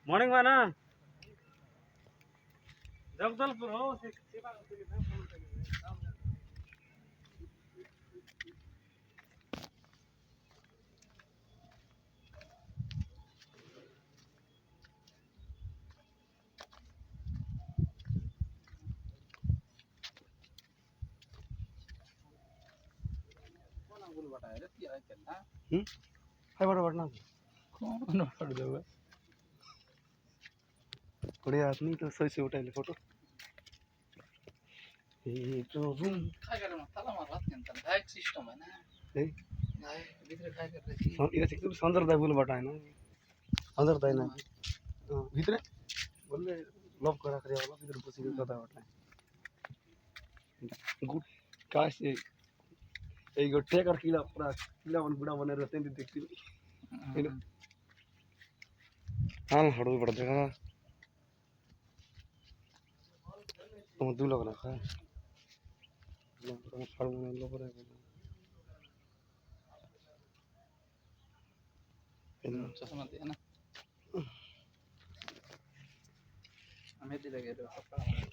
morning में ना जगदलपुर हो सेवा करते हैं कौन अंगुल बताया रे क्या है चलना है बड़ा बढ़ना कौन हट जाओगे बढ़िया आदमी तो सही से उठाई ले फोटो ये तो रूम काय कर मग त्याला मारला त्यांचा बॅग सिस्टम आहे ना नहीं नाही भीतर काय करते ये सिक्योर अंदर दा बोल बटा है ना अंदर दा है ना भीतर बोले लॉक करा करे वाला भीतर पुसी के कदा बटा गुड काश ए गो टेकर किला पूरा किला बन बुड़ा बने रहते हैं देखती हां हड़ो पड़ देगा तुम दू लोग रखा है लोग फड़ में लो पड़े चष्मा दे ना आम्ही दिले गेलो